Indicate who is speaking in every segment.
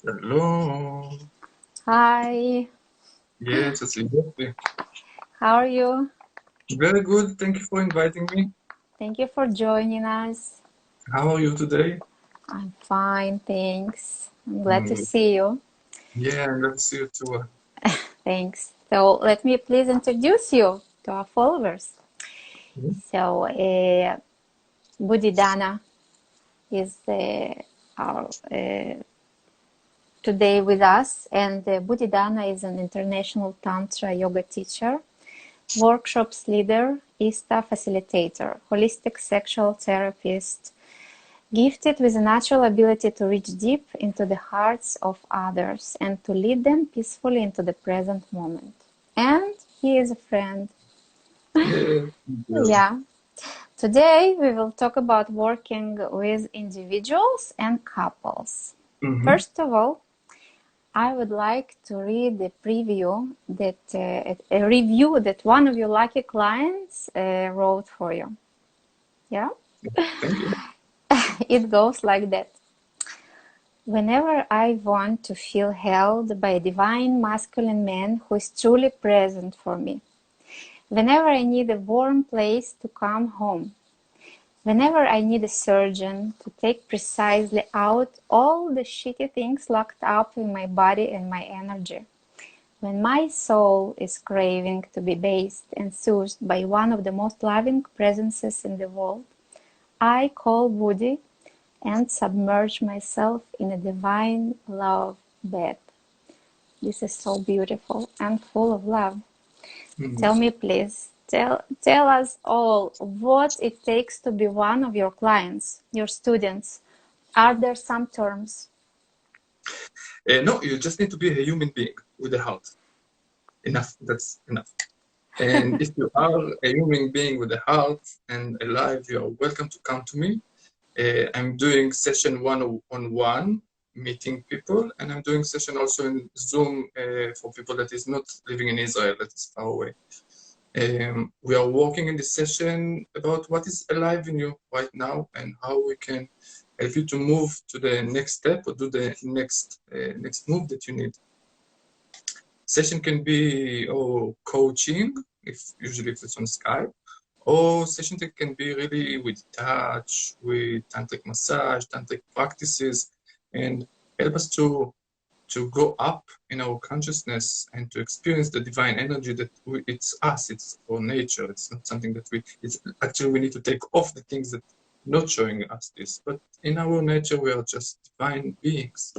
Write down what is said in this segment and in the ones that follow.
Speaker 1: Hello.
Speaker 2: Hi,
Speaker 1: Yes, it's lovely.
Speaker 2: how are you?
Speaker 1: Very good. Thank you for inviting me.
Speaker 2: Thank you for joining us.
Speaker 1: How are you today?
Speaker 2: I'm fine, thanks. I'm glad to
Speaker 1: Mm,
Speaker 2: see you.
Speaker 1: yeah, I'm glad to see you too.
Speaker 2: Thanks. So, let me please introduce you to our followers.
Speaker 1: Mhm.
Speaker 2: So, Buddhi Dana is our today with us, and Buddhi Dana is an international Tantra yoga teacher, workshops leader, ISTA facilitator, holistic sexual therapist, gifted with a natural ability to reach deep into the hearts of others and to lead them peacefully into the present moment. And he is a friend.
Speaker 1: Yeah, thank you.
Speaker 2: Yeah. Today we will talk about working with individuals and couples.
Speaker 1: Mm-hmm.
Speaker 2: First of all, I would like to read the preview that a review that one of your lucky clients wrote for you. Yeah,
Speaker 1: Thank you.
Speaker 2: it goes like that. Whenever I want to feel held by a divine masculine man who is truly present for me, whenever I need a warm place to come home, whenever I need a surgeon to take precisely out all the shitty things locked up in my body and my energy, when my soul is craving to be bathed and soothed by one of the most loving presences in the world, I call Buddhi and submerge myself in a divine love bed. This is so beautiful and full of love.
Speaker 1: Mhm.
Speaker 2: Tell me, please, tell us all what it takes to be one of your clients, your students. Are there some terms?
Speaker 1: No, you just need to be a human being with a heart. Enough. That's enough. And if you are a human being with a heart and alive, you are welcome to come to me. I'm doing session one-on-one, meeting people, and I'm doing session also in Zoom for people that is not living in Israel, that is far away. We are working in this session about what is alive in you right now and how we can help you to move to the next step or do the next move that you need. Session can be coaching, if usually if it's on Skype, or session that can be really with touch, with tantric massage, tantric practices, and help us to go up in our consciousness and to experience the divine energy that it's us, it's our nature. It's not something that it's actually we need to take off the things that not showing us this. But in our nature, we are just divine beings.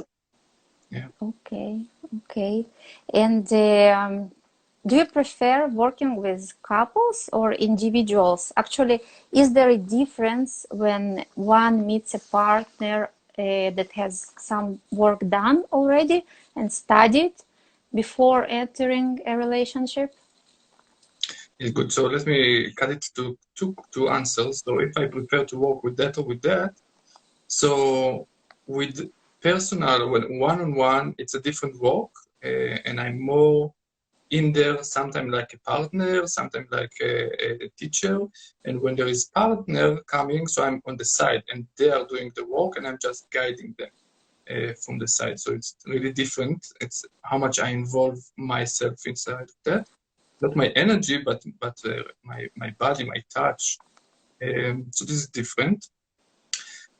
Speaker 1: Yeah.
Speaker 2: Okay, okay. And do you prefer working with couples or individuals? Actually, is there a difference when one meets a partner that has some work done already and studied before entering a relationship?
Speaker 1: It's good. So let me cut it to two answers. So if I prefer to work with that or with that, so with personal, when one-on-one, it's a different work, and I'm more in there, sometimes like a partner, sometimes like a teacher. And when there is partner coming, so I'm on the side and they are doing the work and I'm just guiding them from the side. So it's really different. It's how much I involve myself inside of that. Not my energy, but my body, my touch. So this is different.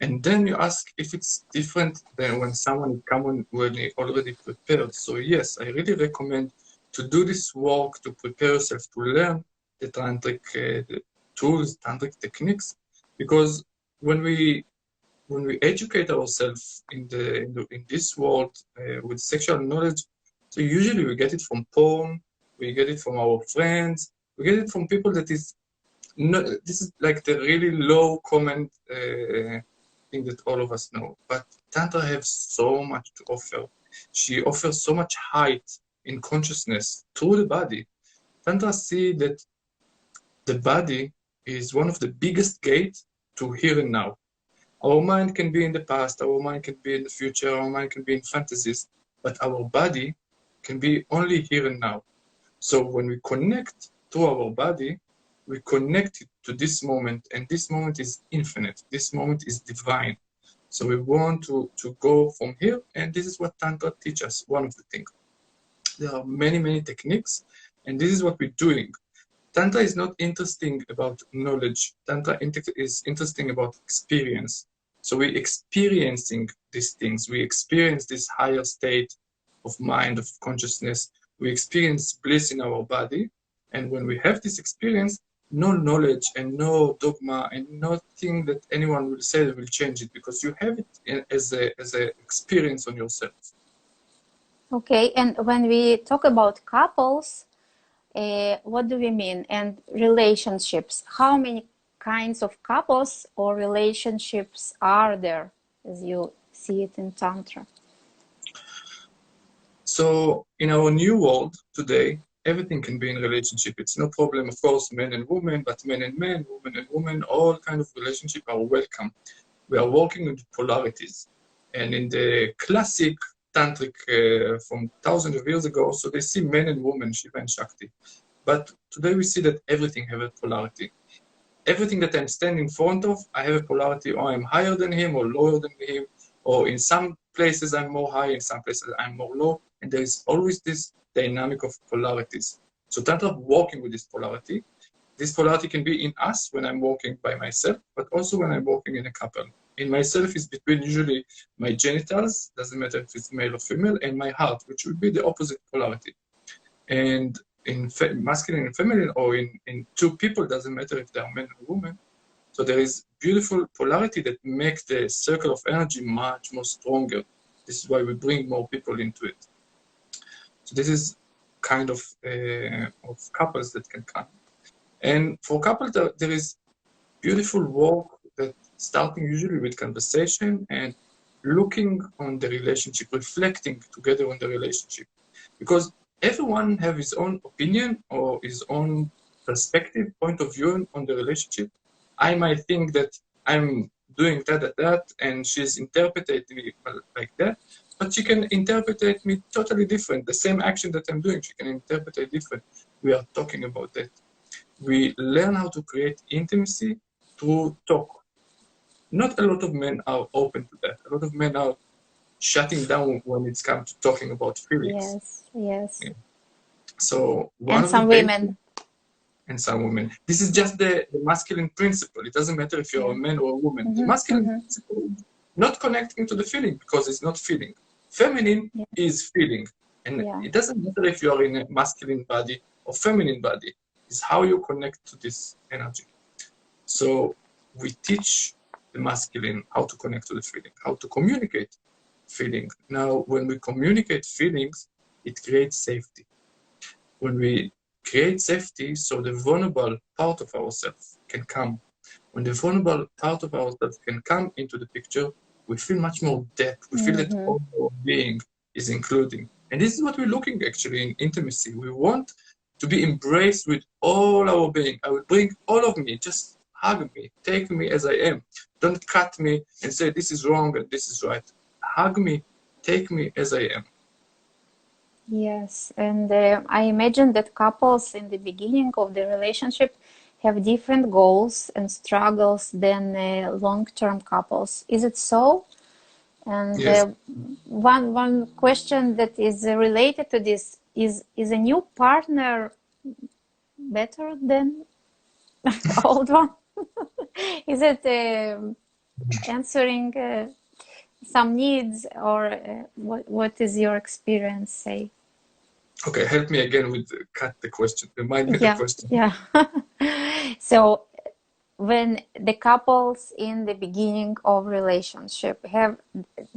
Speaker 1: And then you ask if it's different than when someone is coming when they already prepared. So yes, I really recommend to do this work to prepare yourself to learn the tantric the tools, tantric techniques, because when we educate ourselves in this world with sexual knowledge, so usually we get it from porn, we get it from our friends, we get it from people that is no, this is like the really low comment thing that all of us know. But Tantra has so much to offer. She offers so much height in consciousness through the body. Tantra see that the body is one of the biggest gates to here and now. Our mind can be in the past, our mind can be in the future, our mind can be in fantasies, but our body can be only here and now. So when we connect to our body, we connect it to this moment, and this moment is infinite. This moment is divine. So we want to go from here, and this is what Tantra teaches us, one of the things. There are many, many techniques, and this is what we're doing. Tantra is not interesting about knowledge. Tantra is interesting about experience. So we're experiencing these things. We experience this higher state of mind, of consciousness. We experience bliss in our body. And when we have this experience, no knowledge and no dogma and nothing that anyone will say will change it, because you have it as a experience on yourself.
Speaker 2: Okay, and when we talk about couples, what do we mean? And relationships, how many kinds of couples or relationships are there as you see it in Tantra?
Speaker 1: So in our new world today, everything can be in relationship. It's no problem, of course, men and women, but men and men, women and women, all kind of relationship are welcome. We are working with polarities. And in the classic tantric from thousands of years ago, so they see men and women, Shiva and Shakti. But today we see that everything has a polarity. Everything that I'm standing in front of, I have a polarity, or I'm higher than him or lower than him, or in some places I'm more high, in some places I'm more low, and there is always this dynamic of polarities. So Tantra working with this polarity. This polarity can be in us when I'm walking by myself, but also when I'm walking in a couple. In myself is between usually my genitals, doesn't matter if it's male or female, and my heart, which would be the opposite polarity. And in masculine and feminine, or in two people, doesn't matter if they are men or women. So there is beautiful polarity that makes the circle of energy much more stronger. This is why we bring more people into it. So this is kind of couples that can come. And for couples, there is beautiful work that starting usually with conversation and looking on the relationship, reflecting together on the relationship. Because everyone have his own opinion or his own perspective, point of view on the relationship. I might think that I'm doing that, and she's interpreting me like that, but she can interpret me totally different. The same action that I'm doing, she can interpret it different. We are talking about that. We learn how to create intimacy through talk. Not a lot of men are open to that. A lot of men are shutting down when it's come to talking about feelings.
Speaker 2: Yes, yes.
Speaker 1: Yeah. So one
Speaker 2: And
Speaker 1: of
Speaker 2: some
Speaker 1: the
Speaker 2: women.
Speaker 1: And some women. This is just the masculine principle. It doesn't matter if you're a man or a woman. The masculine principle is not connecting to the feeling, because it's not feeling. Feminine is feeling. And it doesn't matter if you are in a masculine body or feminine body. It's how you connect to this energy. So we teach the masculine how to connect to the feeling, how to communicate feeling. Now, when we communicate feelings, it creates safety. When we create safety, so the vulnerable part of ourselves can come. When the vulnerable part of ourselves can come into the picture, we feel much more depth. We feel that all our being is including. And this is what we're looking actually in intimacy. We want to be embraced with all our being. I will bring all of me, just hug me, take me as I am. Don't cut me and say this is wrong and this is right. Hug me, take me as I am.
Speaker 2: Yes, and I imagine that couples in the beginning of the relationship have different goals and struggles than long-term couples. Is it so? And
Speaker 1: Yes.
Speaker 2: one question that is related to this is a new partner better than old one? Is it answering some needs, or what is your experience say?
Speaker 1: Okay, help me again with cut the question. Remind me the question.
Speaker 2: Yeah. So when the couples in the beginning of relationship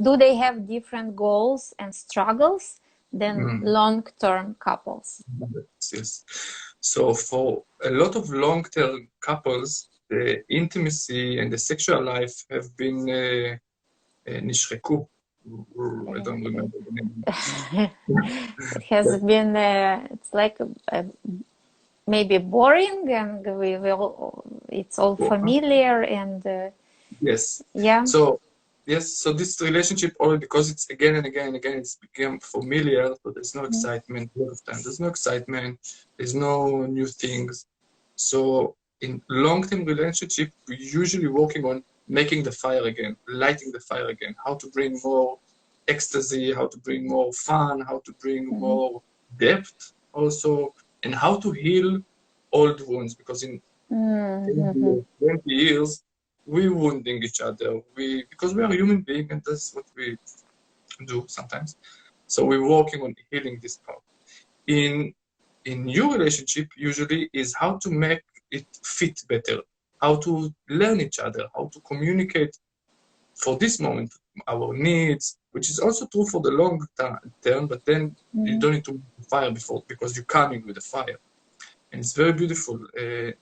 Speaker 2: do they have different goals and struggles than long-term couples?
Speaker 1: Yes. So for a lot of long-term couples, the intimacy and the sexual life have been nishreku. I don't remember the name.
Speaker 2: It has been it's like maybe boring, and it's all familiar, and
Speaker 1: yes.
Speaker 2: yeah.
Speaker 1: So yes, so this relationship, only because it's again and again and again, it's become familiar, so there's no excitement a lot of time. There's no excitement, there's no new things. So in long-term relationship, we're usually working on making the fire again, lighting the fire again, how to bring more ecstasy, how to bring more fun, how to bring more depth also, and how to heal old wounds, because in 20 years, we wounding each other. Because we are human beings, and that's what we do sometimes. So we're working on healing this part. In new relationship, usually is how to make it fit better, how to learn each other, how to communicate for this moment, our needs, which is also true for the long term, but then you don't need to fire before, because you're coming with a fire. And it's very beautiful,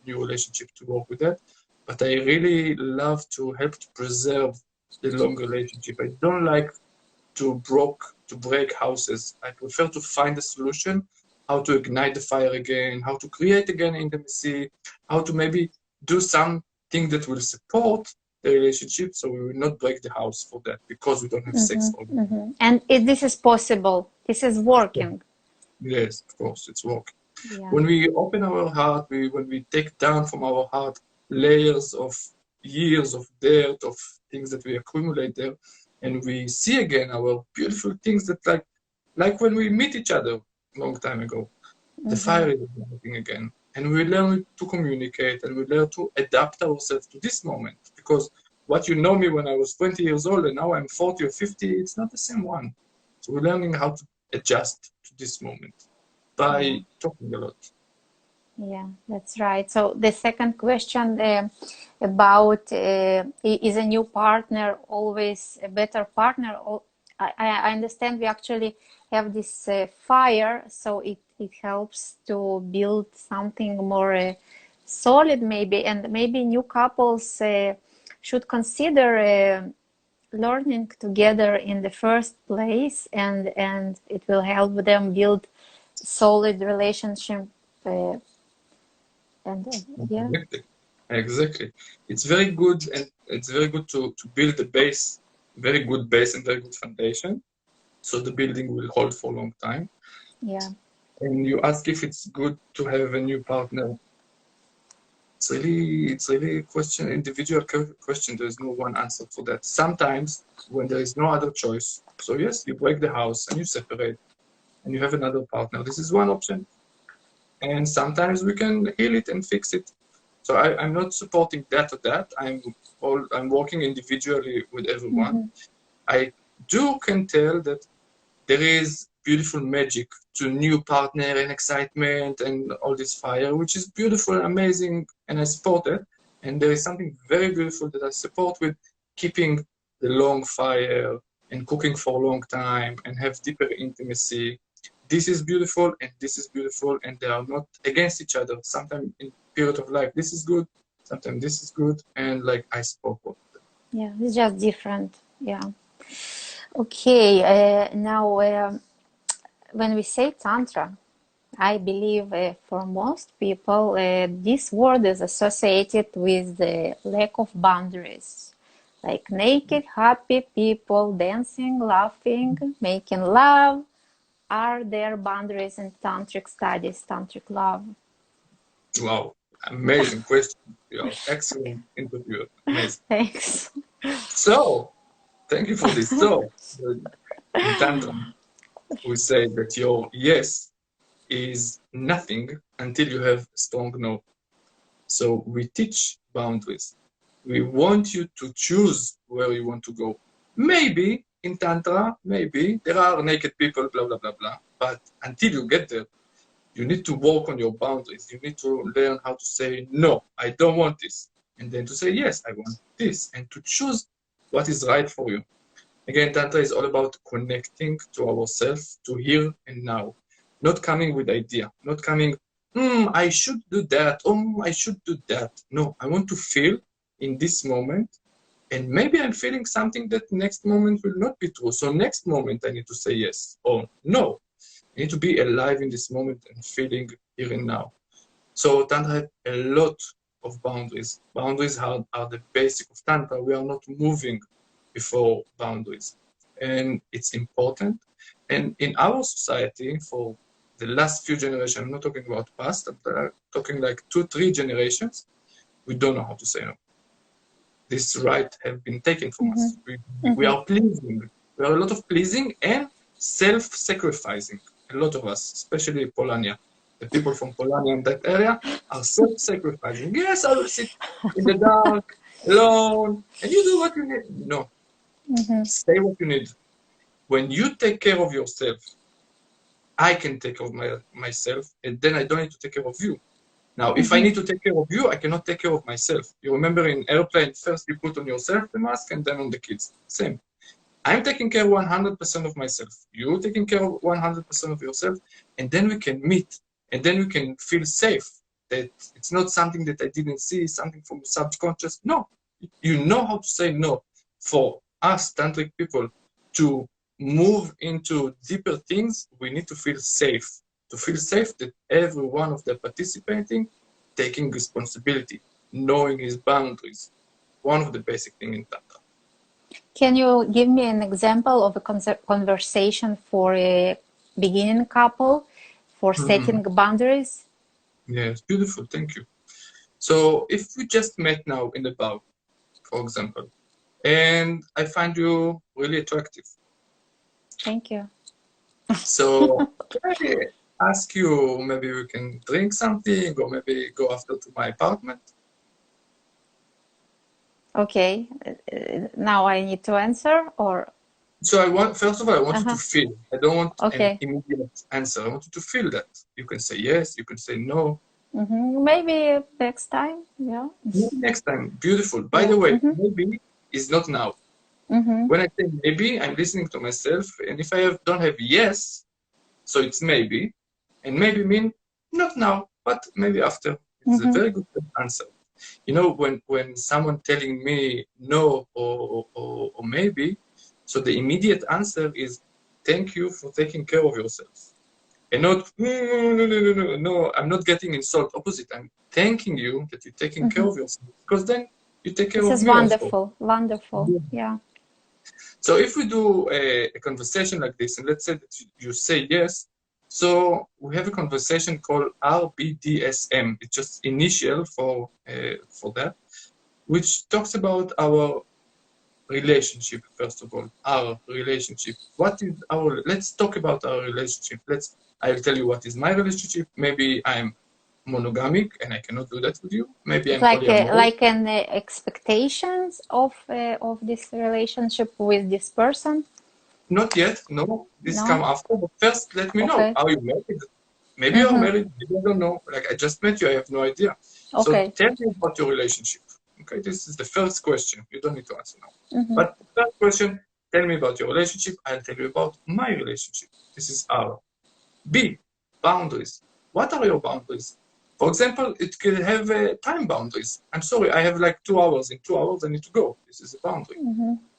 Speaker 1: new relationship to work with that. But I really love to help to preserve the long relationship. I don't like to break houses. I prefer to find a solution, how to ignite the fire again, how to create again intimacy, how to maybe do something that will support the relationship, so we will not break the house for that, because we don't have sex for that.
Speaker 2: And this is possible. This is working.
Speaker 1: Yes, of course, it's working.
Speaker 2: Yeah.
Speaker 1: When we open our heart, when we take down from our heart layers of years of dirt, of things that we accumulate there, and we see again our beautiful things that like when we meet each other a long time ago, the fire is igniting again. And we learn to communicate, and we learn to adapt ourselves to this moment. Because what you know me when I was 20 years old and now I'm 40 or 50, it's not the same one. So we're learning how to adjust to this moment by talking a lot.
Speaker 2: Yeah, that's right. So the second question about is a new partner always a better partner? I understand we actually have this fire, so it helps to build something more solid maybe, and maybe new couples should consider learning together in the first place, and it will help them build solid relationship. Yeah.
Speaker 1: Exactly. It's very good, and it's very good to build a base, very good base and very good foundation, so the building will hold for a long time.
Speaker 2: Yeah.
Speaker 1: And you ask if it's good to have a new partner. It's really a question, individual question. There is no one answer for that. Sometimes when there is no other choice, so yes, you break the house and you separate, and you have another partner. This is one option. And sometimes we can heal it and fix it. So I'm not supporting that or that. I'm working individually with everyone. I can tell that there is beautiful magic to new partner and excitement and all this fire, which is beautiful and amazing, and I support it. And there is something very beautiful that I support with keeping the long fire and cooking for a long time and have deeper intimacy. This is beautiful and this is beautiful, and they are not against each other. Sometimes in period of life this is good, sometimes this is good, and like I support both of them.
Speaker 2: Yeah, it's just different. Yeah. Okay. Now, when we say Tantra, I believe for most people, this word is associated with the lack of boundaries. Like naked, happy people dancing, laughing, making love. Are there boundaries in tantric studies, tantric love?
Speaker 1: Wow, amazing question. You are excellent interviewer. Amazing.
Speaker 2: Thanks.
Speaker 1: So, thank you for this. So, in Tantra, we say that your yes is nothing until you have a strong no. So, we teach boundaries. We want you to choose where you want to go. Maybe in Tantra, maybe there are naked people, blah, blah, blah, blah. But until you get there, you need to work on your boundaries. You need to learn how to say, no, I don't want this. And then to say, yes, I want this. And to choose what is right for you. Again, Tantra is all about connecting to ourselves, to here and now. Not coming with idea, not coming, I should do that, I should do that. No, I want to feel in this moment. And maybe I'm feeling something that next moment will not be true. So next moment I need to say yes or no. I need to be alive in this moment and feeling here and now. So Tantra has a lot of boundaries. Boundaries are the basic of Tantra. We are not moving before boundaries. And it's important. And in our society, for the last few generations, I'm not talking about past, I'm talking like 2-3 generations, we don't know how to say no. this right have been taken from us. We are pleasing. We are a lot of pleasing and self-sacrificing. A lot of us, especially Polanyi. The people from Polanyi in that area are self-sacrificing. Yes, I will sit in the dark, alone, and you do what you need. No, say what you need. When you take care of yourself, I can take care of myself, and then I don't need to take care of you. Now, if I need to take care of you, I cannot take care of myself. You remember in airplane, first you put on yourself the mask and then on the kids. Same. I'm taking care 100% of myself. You're taking care of 100% of yourself, and then we can meet, and then we can feel safe. That it's not something that I didn't see, something from subconscious. No, you know how to say no. For us tantric people to move into deeper things, we need to feel safe. To feel safe that every one of the participating taking responsibility, knowing his boundaries. One of the basic things in Tantra.
Speaker 2: Can you give me an example of a conversation for a beginning couple for setting boundaries?
Speaker 1: Yes, beautiful, thank you. So if we just met now in the bar, for example, and I find you really attractive.
Speaker 2: Thank you.
Speaker 1: So can I ask you, maybe we can drink something or maybe go after to my apartment?
Speaker 2: Okay, now I need to answer or?
Speaker 1: So first of all, I want you to feel. I don't want an immediate answer. I want you to feel that. You can say yes, you can say no.
Speaker 2: Maybe next time, yeah.
Speaker 1: Maybe next time, beautiful. By the way, maybe is not now. When I say maybe, I'm listening to myself, and if I don't have yes, so it's maybe, and maybe mean not now, but maybe after. It's a very good answer. You know, when someone telling me no or maybe, so the immediate answer is thank you for taking care of yourself. And not, no, I'm not getting insult. Opposite, I'm thanking you that you're taking care of yourself, because then you take care of me.
Speaker 2: This is wonderful, wonderful, yeah.
Speaker 1: So if we do a conversation like this, and let's say that you say yes, so we have a conversation called RBDSM. It's just initial for that, which talks about our relationship. First of all, our relationship. What is our? Let's talk about our relationship. I'll tell you what is my relationship. Maybe I'm monogamic and I cannot do that with you. Maybe I'm polyamorous.
Speaker 2: Like an expectations of this relationship with this person.
Speaker 1: Not yet. No, this come after. But first, let me know. Are you married? Maybe you're married. Maybe I don't know. Like I just met you. I have no idea. So tell me about your relationship. Okay, this is the first question. You don't need to answer now. But the first question, tell me about your relationship. I'll tell you about my relationship. This is R. B, boundaries. What are your boundaries? For example, it can have time boundaries. I'm sorry, I have like 2 hours. In 2 hours, I need to go. This is a boundary.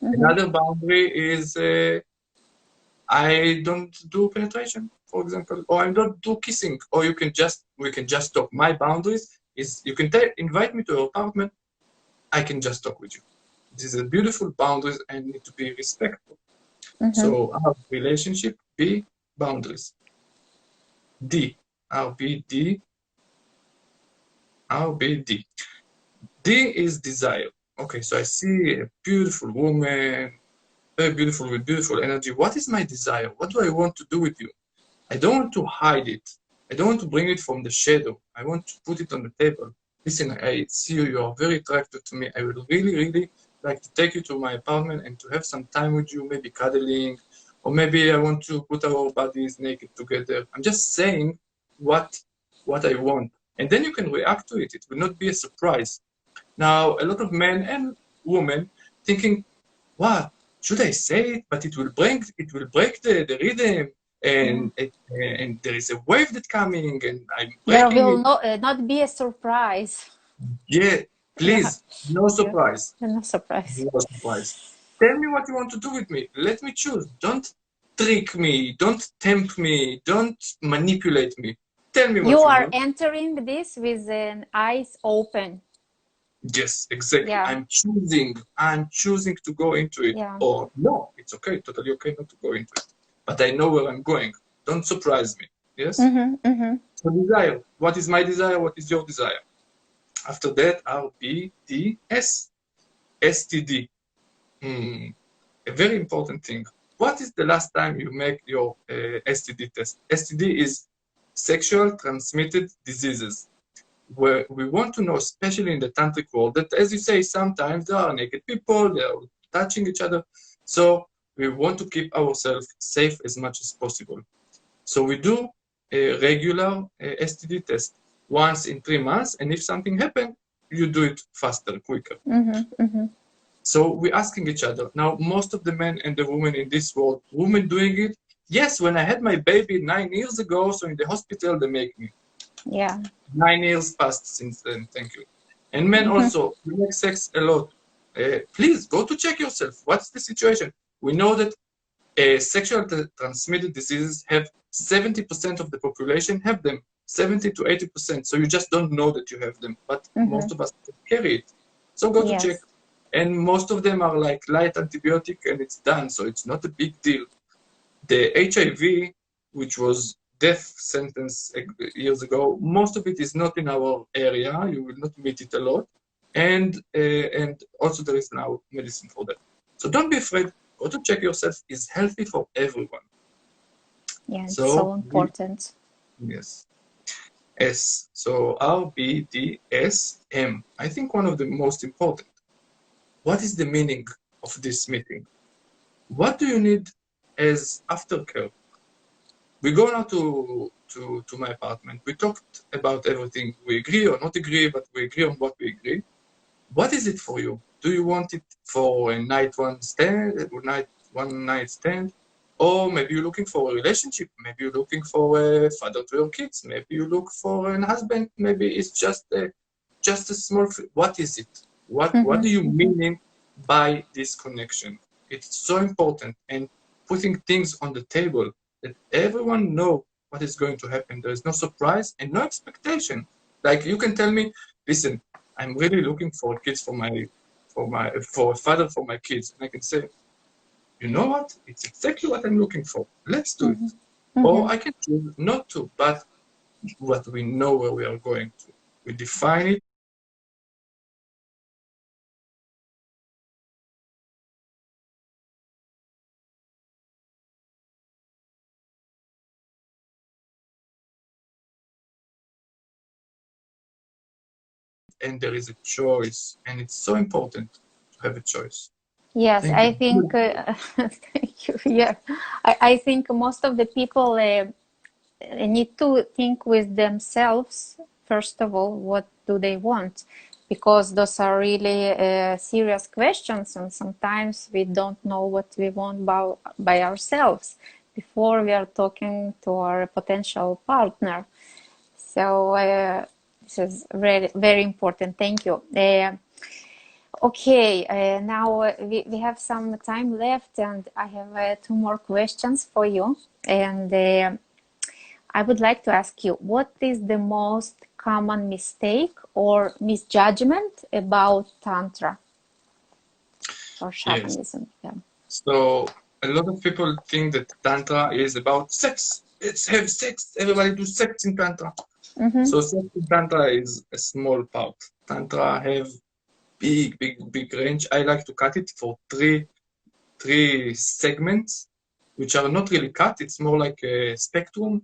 Speaker 1: Another boundary is I don't do penetration, for example, or I don't do kissing. Or we can just talk. My boundaries is you can invite me to your apartment. I can just talk with you. This is a beautiful boundaries and need to be respectful. So our relationship, B, boundaries. D, RBD. D is desire. Okay, so I see a beautiful woman, very beautiful with beautiful energy. What is my desire? What do I want to do with you? I don't want to hide it. I don't want to bring it from the shadow. I want to put it on the table. Listen, I see you. You are very attractive to me. I would really, really like to take you to my apartment and to have some time with you, maybe cuddling, or maybe I want to put our bodies naked together. I'm just saying what I want. And then you can react to it. It will not be a surprise. Now, a lot of men and women thinking, what? Should I say it? But it will break the rhythm, and there is a wave that's coming, and I'm breaking
Speaker 2: there will not be a surprise.
Speaker 1: Yeah, please, no surprise.
Speaker 2: No surprise.
Speaker 1: No surprise. Tell me what you want to do with me. Let me choose. Don't trick me. Don't tempt me. Don't manipulate me. Tell me what you
Speaker 2: are
Speaker 1: want.
Speaker 2: entering this with an eyes open.
Speaker 1: Yes, exactly. Yeah. I'm choosing to go into it. Yeah. Or no, it's okay, totally okay not to go into it. But I know where I'm going. Don't surprise me. Yes? So desire. What is my desire? What is your desire? After that, RBDS. STD. A very important thing. What is the last time you make your STD test? STD is sexual transmitted diseases, where we want to know, especially in the tantric world, that, as you say, sometimes there are naked people, they are touching each other. So we want to keep ourselves safe as much as possible. So we do a regular STD test once in 3 months, and if something happens, you do it faster, quicker. So we're asking each other. Now, most of the men and the women in this world, women doing it, yes, when I had my baby 9 years ago, so in the hospital, they make me.
Speaker 2: Yeah.
Speaker 1: 9 years passed since then, thank you. And men also, we make sex a lot. Please, go to check yourself. What's the situation? We know that sexual transmitted diseases have 70% of the population have them, 70 to 80%. So you just don't know that you have them, but most of us carry it. So go to check. And most of them are like light antibiotic and it's done. So it's not a big deal. The HIV, which was death sentence years ago, most of it is not in our area. You will not meet it a lot. And also there is now medicine for that. So don't be afraid. Go to check yourself. Is healthy for everyone.
Speaker 2: Yeah, it's so important.
Speaker 1: Yes. S. So RBDSM. I think one of the most important. What is the meaning of this meeting? What do you need as aftercare? We go now to my apartment. We talked about everything. We agree or not agree, but we agree on what we agree. What is it for you? Do you want it for a one night stand? Or maybe you're looking for a relationship. Maybe you're looking for a father to your kids. Maybe you look for an husband. Maybe it's just a small. What is it? What do you mean by this connection? It's so important, and putting things on the table that everyone know what is going to happen. There is no surprise and no expectation. Like you can tell me, listen, I'm really looking for kids for a father for my kids, and I can say, you know what? It's exactly what I'm looking for. Let's do it. Or I can choose not to, but what we know where we are going to. We define it. And there is a choice, and it's so important to have a choice.
Speaker 2: Yes,
Speaker 1: Thank
Speaker 2: I
Speaker 1: you.
Speaker 2: think thank you. Yeah, I think most of the people need to think with themselves first of all. What do they want? Because those are really serious questions, and sometimes we don't know what we want by ourselves before we are talking to our potential partner. So this is very, very important. Thank you. Okay, now we have some time left, and I have 2 more questions for you. And I would like to ask you, what is the most common mistake or misjudgment about Tantra or shamanism?
Speaker 1: Yes. So a lot of people think that Tantra is about sex. Let's have sex. Everybody do sex in Tantra. So sex in Tantra is a small part. Tantra have big range. I like to cut it for three segments, which are not really cut. It's more like a spectrum.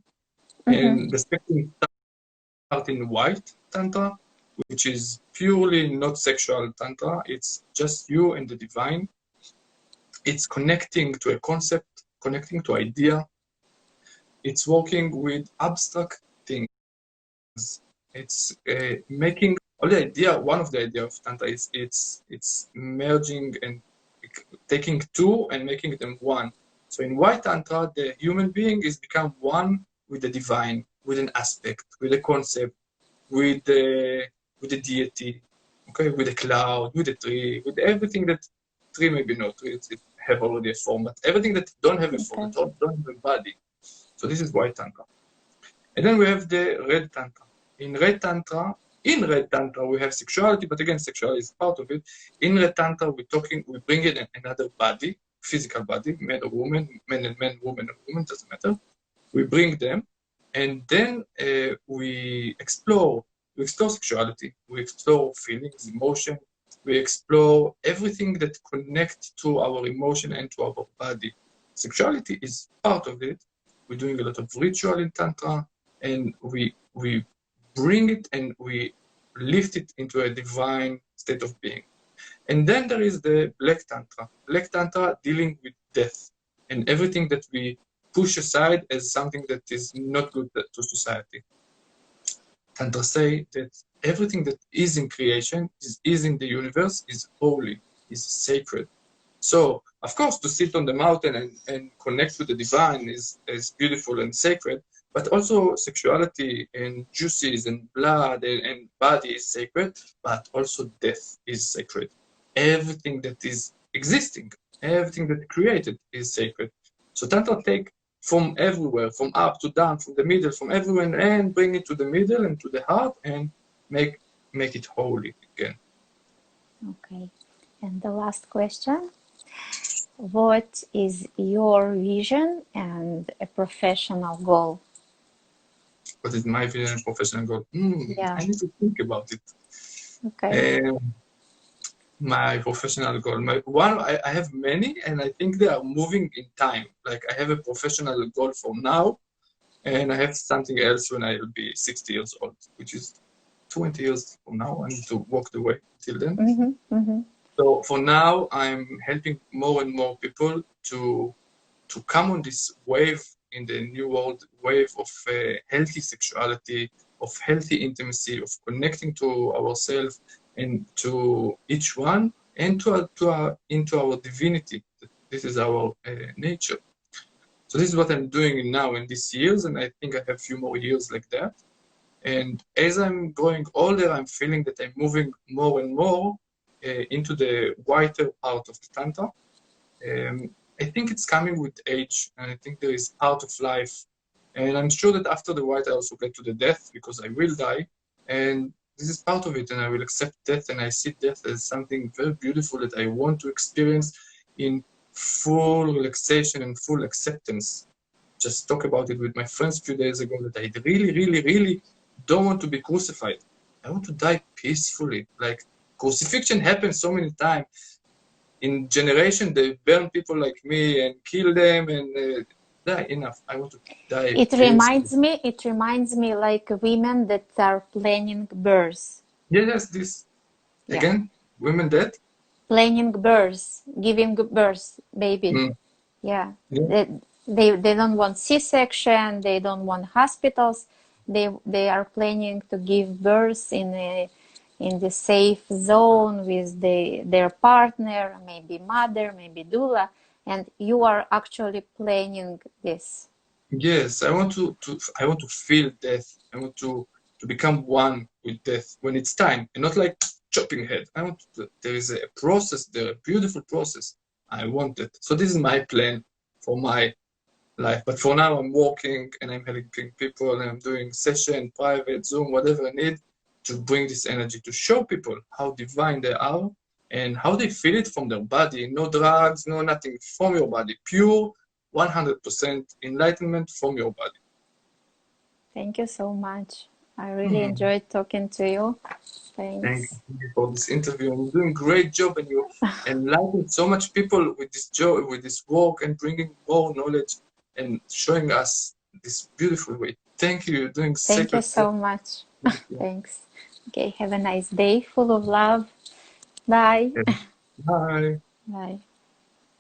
Speaker 1: And the spectrum starts in white Tantra, which is purely not sexual Tantra. It's just you and the divine. It's connecting to a concept, connecting to idea. It's working with abstract things. It's making all the idea. One of the idea of Tantra is it's merging and taking two and making them one. So in white Tantra, the human being is become one with the divine, with an aspect, with a concept, with the deity, okay, with the cloud, with the tree, with everything that tree maybe not trees it have already a form, but everything that don't have a form, don't have a body. So this is white Tantra. And then we have the red Tantra. In red Tantra, we have sexuality, but again, sexuality is part of it. In red Tantra, we bring in another body, physical body, man or woman, man and man, woman and woman, doesn't matter. We bring them, and then we explore sexuality, we explore feelings, emotion, we explore everything that connects to our emotion and to our body. Sexuality is part of it. We're doing a lot of ritual in Tantra, and we bring it and we lift it into a divine state of being. And then there is the Black Tantra. Black Tantra dealing with death and everything that we push aside as something that is not good to society. Tantra say that everything that is in creation, is in the universe, is holy, is sacred. So, of course, to sit on the mountain and connect with the divine is beautiful and sacred, but also sexuality and juices and blood and body is sacred, but also death is sacred. Everything that is existing, everything that created is sacred. So Tantra take from everywhere, from up to down, from the middle, from everywhere, and bring it to the middle and to the heart and make it holy again.
Speaker 2: Okay. And the last question. What is your vision and a professional goal?
Speaker 1: What is my vision and professional goal?
Speaker 2: Yeah.
Speaker 1: I need to think about it.
Speaker 2: Okay.
Speaker 1: My professional goal. I have many, and I think they are moving in time. Like I have a professional goal for now, and I have something else when I will be 60 years old, which is 20 years from now. I need to walk the way till then.
Speaker 2: Mm-hmm, mm-hmm.
Speaker 1: So for now, I'm helping more and more people to come on this wave in the new world, wave of healthy sexuality, of healthy intimacy, of connecting to ourselves and to each one, and into our divinity. This is our nature. So this is what I'm doing now in these years, and I think I have a few more years like that. And as I'm growing older, I'm feeling that I'm moving more and more into the whiter part of the Tantra. I think it's coming with age, and I think there is part of life. And I'm sure that after the white, I also get to the death, because I will die. And this is part of it, and I will accept death, and I see death as something very beautiful that I want to experience in full relaxation and full acceptance. Just talk about it with my friends a few days ago, that I really, really, really don't want to be crucified. I want to die peacefully. Like, crucifixion happens so many times. In generation, they burn people like me and kill them and die. Enough. I want to die.
Speaker 2: It reminds me like women that are planning birth.
Speaker 1: Yes, this again, women dead.
Speaker 2: Planning birth, giving birth, baby. Yeah. They don't want C-section. They don't want hospitals. They are planning to give birth in the safe zone with their partner, maybe mother, maybe doula, and you are actually planning this.
Speaker 1: Yes, I want to feel death. I want to become one with death when it's time, and not like chopping head. There is a process there, a beautiful process. I want it. So this is my plan for my life. But for now, I'm working and I'm helping people, and I'm doing session, private, Zoom, whatever I need to bring this energy, to show people how divine they are and how they feel it from their body. No drugs, no nothing, from your body. Pure 100% enlightenment from your body.
Speaker 2: Thank you so much. I really enjoyed talking to you. Thanks.
Speaker 1: Thank you for this interview. You're doing a great job, and you enlighten so much people with this joy, with this work, and bringing more knowledge and showing us this beautiful way. Thank you. You're doing
Speaker 2: Thank you so much. Thanks. Okay, have a nice day full of love. Bye.
Speaker 1: Bye.
Speaker 2: Bye.